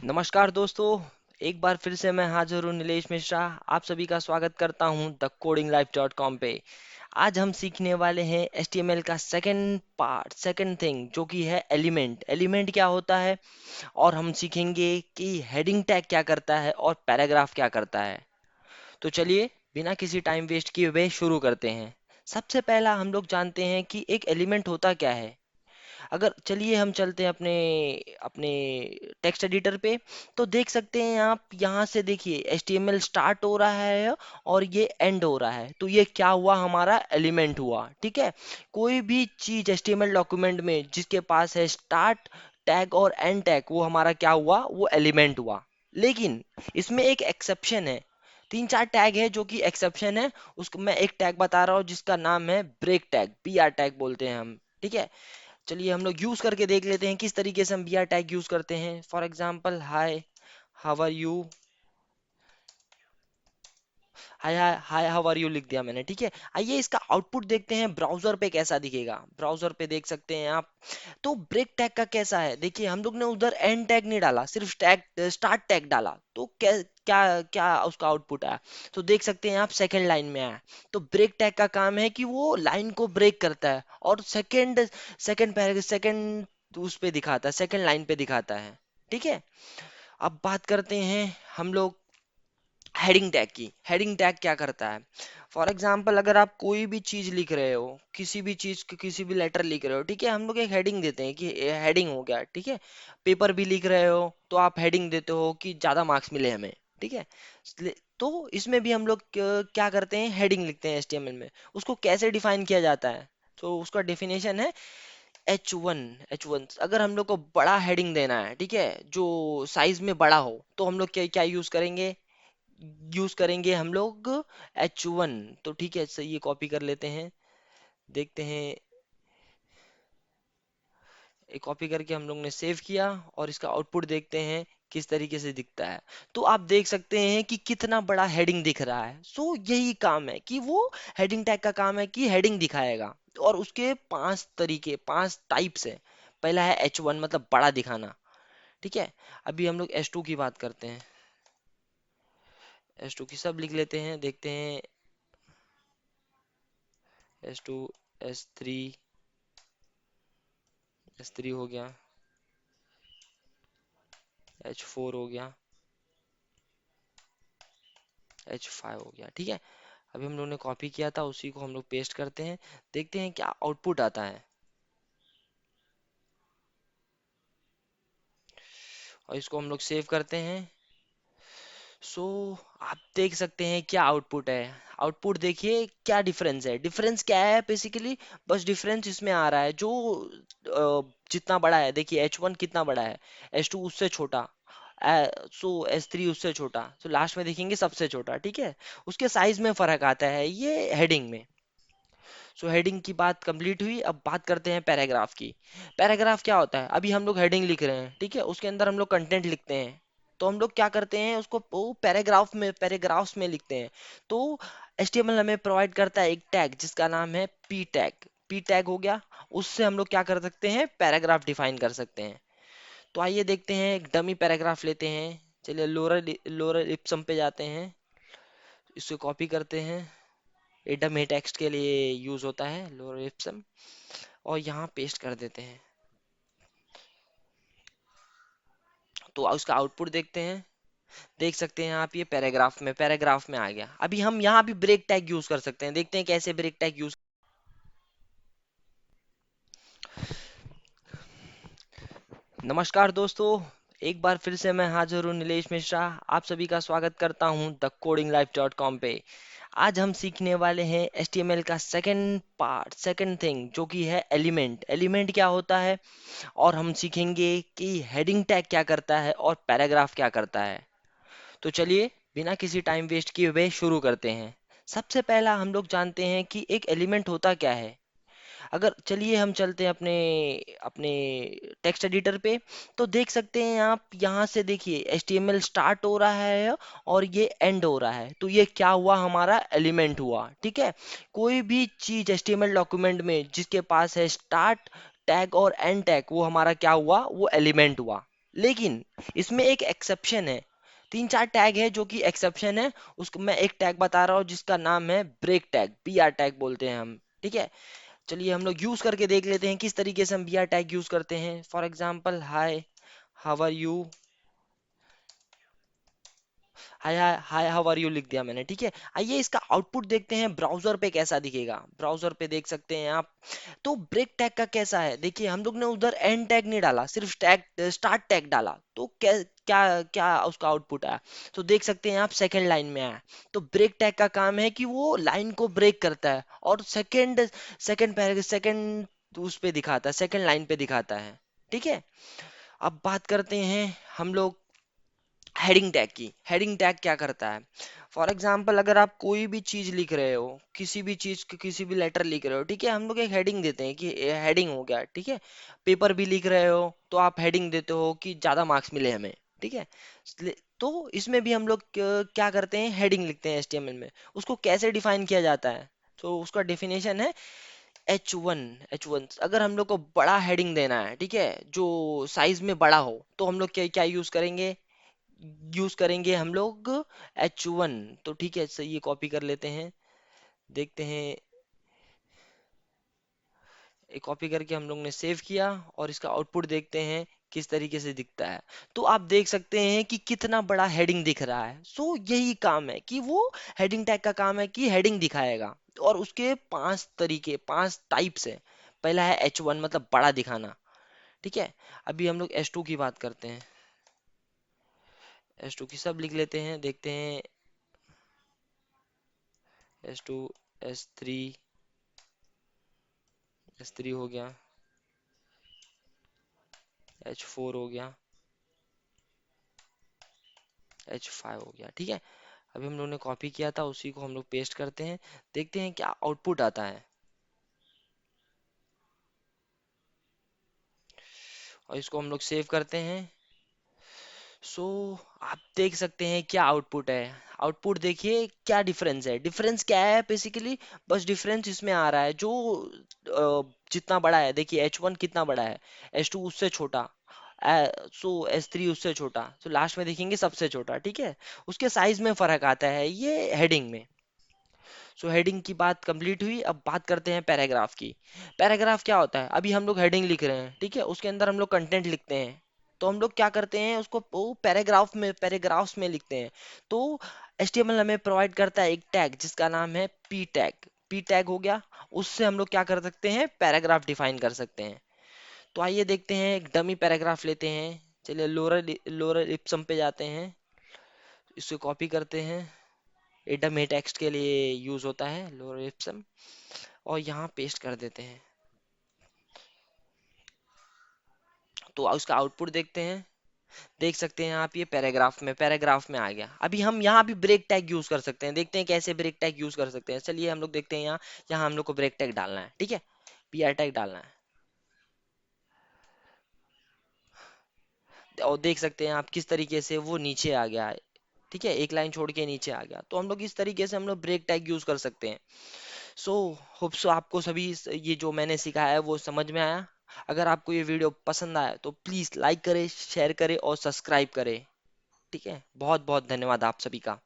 नमस्कार दोस्तों। एक बार फिर से मैं हाजिर हूँ नीलेश मिश्रा। आप सभी का स्वागत करता हूँ the coding life dot com पे। आज हम सीखने वाले हैं HTML का सेकंड पार्ट, सेकंड थिंग, जो कि है एलिमेंट। एलिमेंट क्या होता है, और हम सीखेंगे कि हेडिंग टैग क्या करता है और पैराग्राफ क्या करता है। तो चलिए, बिना किसी टाइम वेस्ट किए हुए शुरू करते हैं। सबसे पहला हम लोग जानते हैं कि एक एलिमेंट होता क्या है। अगर चलिए हम चलते हैं अपने अपने टेक्स्ट एडिटर पे, तो देख सकते हैं आप यहाँ से। देखिए, HTML स्टार्ट हो रहा है और ये एंड हो रहा है, तो ये क्या हुआ, हमारा एलिमेंट हुआ। ठीक है। कोई भी चीज HTML डॉक्यूमेंट में जिसके पास है स्टार्ट टैग और एंड टैग, वो हमारा क्या हुआ, वो एलिमेंट हुआ। लेकिन इसमें एक एक्सेप्शन है। तीन चार टैग है जो कि एक्सेप्शन है। उसको मैं एक टैग बता रहा हूँ जिसका नाम है ब्रेक टैग, BR टैग बोलते हैं हम। ठीक है। चलिए हम लोग यूज करके देख लेते हैं किस तरीके से हम BR टैग यूज करते हैं। For example, hi how are you. Hi hi hi how are you लिख दिया मैंने। ठीक है। आइए इसका आउटपुट देखते हैं ब्राउजर पे कैसा दिखेगा। ब्राउजर पे देख सकते हैं आप। तो ब्रेक टैग का कैसा है, देखिए हम लोग ने उधर एंड टैग नहीं डाला, सिर्फ टैग स्टार्ट टैग डाला, तो क्या क्या क्या उसका आउटपुट आया। तो देख सकते हैं आप, सेकंड लाइन में आया। तो ब्रेक टैग का काम है कि वो लाइन को ब्रेक करता है और सेकंड सेकंड उस पे दिखाता है, सेकंड लाइन पे दिखाता है। ठीक है। अब बात करते हैं हम लोग हेडिंग टैग की। हेडिंग टैग क्या करता है। फॉर एग्जाम्पल, अगर आप कोई भी चीज लिख रहे हो, किसी भी चीज किसी भी लेटर लिख रहे हो, ठीक है, हम लोग एक हेडिंग देते हैं कि हेडिंग हो गया। ठीक है। पेपर भी लिख रहे हो तो आप हेडिंग देते हो कि ज्यादा मार्क्स मिले हमें। ठीक है। तो इसमें भी हम लोग क्या करते हैं, हेडिंग लिखते हैं HTML में। उसको कैसे डिफाइन किया जाता है, तो उसका डेफिनेशन है H1। अगर हम लोग को बड़ा हेडिंग देना है, ठीक है, जो साइज में बड़ा हो, तो हम लोग क्या क्या यूज करेंगे हम लोग, H1। तो ठीक है, सही, ये कॉपी कर लेते हैं। देखते हैं, ये कॉपी करके हम लोग ने सेव किया और इसका आउटपुट देखते हैं किस तरीके से दिखता है। तो आप देख सकते हैं कि कितना बड़ा हेडिंग दिख रहा है। सो यही काम है कि वो हेडिंग टैग का काम है कि हेडिंग दिखाएगा। और उसके पांच तरीके, पांच टाइप्स है। पहला है H1, मतलब बड़ा दिखाना। ठीक है। अभी हम लोग H2 की बात करते हैं। H2 की सब लिख लेते हैं, देखते हैं। H2, S3, S3 हो गया, H4 हो गया, H5 हो गया। ठीक है। अभी हम लोगों ने कॉपी किया था, उसी को हम लोग पेस्ट करते हैं। देखते हैं क्या आउटपुट आता है, और इसको हम लोग सेव करते हैं। सो आप देख सकते हैं क्या आउटपुट है। आउटपुट देखिए क्या डिफरेंस है। डिफरेंस क्या है बेसिकली, बस डिफरेंस इसमें आ रहा है जो जितना बड़ा है। देखिए H1 कितना बड़ा है, H2 उससे छोटा, S3 उससे छोटा, तो लास्ट में देखेंगे सबसे छोटा। ठीक है। उसके साइज में फर्क आता है, ये हेडिंग में। सो हेडिंग की बात कंप्लीट हुई। अब बात करते हैं पैराग्राफ की। पैराग्राफ क्या होता है, अभी हम लोग हेडिंग लिख रहे हैं, ठीक है, उसके अंदर हम लोग कंटेंट लिखते हैं। तो हम लोग क्या करते हैं, उसको वो पैराग्राफ्स में लिखते हैं। तो HTML हमें प्रोवाइड करता है एक टैग जिसका नाम है पी टैग। पी टैग हो गया, उससे हम लोग क्या कर सकते हैं, पैराग्राफ डिफाइन कर सकते हैं। तो आइए देखते हैं, एक डमी पैराग्राफ लेते हैं। चलिए लोरल लोरल इप्सम पे जाते हैं, इसको कॉपी करते हैं। ये डमी टेक्स्ट के लिए यूज होता है लोरल इप्सम, और यहाँ पेस्ट कर देते हैं। तो उसका आउटपुट देखते हैं। देख सकते हैं आप, ये पैराग्राफ में आ गया। अभी हम यहाँ भी ब्रेक टैग यूज कर सकते हैं, देखते हैं कैसे ब्रेक टैग यूज। नमस्कार दोस्तों, एक बार फिर से मैं हाजिर हूँ नीलेश मिश्रा। आप सभी का स्वागत करता हूँ the coding life dot com पे। आज हम सीखने वाले हैं HTML का सेकंड पार्ट, सेकंड थिंग, जो कि है एलिमेंट। एलिमेंट क्या होता है, और हम सीखेंगे कि हेडिंग टैग क्या करता है और पैराग्राफ क्या करता है। तो चलिए, बिना किसी टाइम वेस्ट किए हुए शुरू करते हैं। सबसे पहला हम लोग जानते हैं कि एक एलिमेंट होता क्या है। अगर चलिए हम चलते हैं अपने अपने टेक्स्ट एडिटर पे, तो देख सकते हैं आप यहाँ से। देखिए HTML स्टार्ट हो रहा है और ये एंड हो रहा है, तो ये क्या हुआ, हमारा एलिमेंट हुआ। ठीक है। कोई भी चीज HTML डॉक्यूमेंट में जिसके पास है स्टार्ट टैग और एंड टैग, वो हमारा क्या हुआ, वो एलिमेंट हुआ। लेकिन इसमें एक एक्सेप्शन है, तीन चार टैग है जो कि एक्सेप्शन है। उसको मैं एक टैग बता रहा हूँ जिसका नाम है ब्रेक टैग, BR टैग बोलते हैं हम, ठीक है। चलिए हम लोग यूज करके देख लेते हैं किस तरीके से हम BR टैग यूज करते हैं। For example, hi how are you, hi hi hi how are you लिख दिया मैंने, ठीक है। आइए इसका आउटपुट देखते हैं ब्राउजर पे कैसा दिखेगा। ब्राउजर पे देख सकते हैं आप। तो ब्रेक टैग का कैसा है, देखिए हम लोग ने उधर एंड टैग नहीं डाला, सिर्फ टैग स्टार्ट टैग डाला, तो क्या क्या क्या उसका आउटपुट आया। तो देख सकते हैं आप सेकंड लाइन में आया। तो ब्रेक टैग का काम है कि वो लाइन को ब्रेक करता है और सेकंड उस पे दिखाता है, सेकंड लाइन पे दिखाता है, ठीक है। अब बात करते हैं हम लोग हेडिंग टैग की। हेडिंग टैग क्या करता है, फॉर एग्जाम्पल अगर आप कोई भी चीज लिख रहे हो, किसी भी चीज किसी भी लेटर लिख रहे हो, ठीक है, हम लोग एक हेडिंग देते हैं कि हेडिंग हो गया, ठीक है। पेपर भी लिख रहे हो तो आप हेडिंग देते हो कि ज्यादा मार्क्स मिले हमें, ठीक है। तो इसमें भी हम लोग क्या करते हैं, हेडिंग लिखते हैं HTML में। उसको कैसे डिफाइन किया जाता है, तो उसका डेफिनेशन है H1। अगर हम लोग को बड़ा हेडिंग देना है, ठीक है, जो साइज में बड़ा हो, तो हम लोग क्या क्या यूज करेंगे हम लोग, H1। तो ठीक है, सही, ये कॉपी कर लेते हैं, देखते हैं। ये कॉपी करके हम लोग ने सेव किया और इसका आउटपुट देखते हैं किस तरीके से दिखता है। तो आप देख सकते हैं कि कितना बड़ा हेडिंग दिख रहा है। सो यही काम है कि वो हेडिंग टैग का काम है कि हेडिंग दिखाएगा। और उसके पांच तरीके, पांच टाइप्स है। पहला है H1, मतलब बड़ा दिखाना, ठीक है। अभी हम लोग H2 की बात करते हैं। H2 की सब लिख लेते हैं, देखते हैं। H2, S3, S3 हो गया, H4 हो गया, H5 हो गया, ठीक है। अभी हम लोगों ने कॉपी किया था उसी को हम लोग पेस्ट करते हैं, देखते हैं क्या आउटपुट आता है। और इसको हम लोग सेव करते हैं। सो आप देख सकते हैं क्या आउटपुट है। आउटपुट देखिए क्या डिफरेंस है, डिफरेंस क्या है बेसिकली, बस डिफरेंस इसमें आ रहा है जो जितना बड़ा है, देखिए H1 कितना बड़ा है, H2 उससे छोटा, S3 उससे छोटा, तो लास्ट में देखेंगे सबसे छोटा, ठीक है। उसके साइज में फर्क आता है, ये हेडिंग में। सो हेडिंग की बात कंप्लीट हुई, अब बात करते हैं पैराग्राफ की। पैराग्राफ क्या होता है, अभी हम लोग हेडिंग लिख रहे हैं, ठीक है, उसके अंदर हम लोग कंटेंट लिखते हैं। तो हम लोग क्या करते हैं, उसको वो पैराग्राफ्स में लिखते हैं। तो HTML हमें प्रोवाइड करता है एक टैग जिसका नाम है पी टैग। पी टैग हो गया, उससे हम लोग क्या कर सकते हैं, पैराग्राफ डिफाइन कर सकते हैं। तो आइए देखते हैं, एक डमी पैराग्राफ लेते हैं। चलिए लोरल लोरल इप्सम पे जाते हैं, इसको कॉपी करते हैं। ये डमी टेक्स्ट के लिए यूज होता है लोरल इप्सम, और यहाँ पेस्ट कर देते हैं। तो उसका आउटपुट देखते हैं, देख सकते हैं आप, ये पैराग्राफ में आ गया। अभी हम यहाँ भी ब्रेक टैग यूज कर सकते हैं, देखते हैं कैसे ब्रेक टैग यूज कर सकते हैं। चलिए हम लोग देखते हैं, यहाँ यहाँ हम लोग को ब्रेक टैग डालना है, ठीक है, PR टैग डालना है। और देख सकते हैं आप किस तरीके से वो नीचे आ गया है, ठीक है, एक लाइन छोड़ के नीचे आ गया। तो हम लोग इस तरीके से हम लोग ब्रेक टैग यूज कर सकते हैं। सो होप सो आपको सभी ये जो मैंने सिखाया है वो समझ में आया। अगर आपको ये वीडियो पसंद आया तो प्लीज़ लाइक करें, शेयर करें और सब्सक्राइब करें, ठीक है। बहुत बहुत धन्यवाद आप सभी का।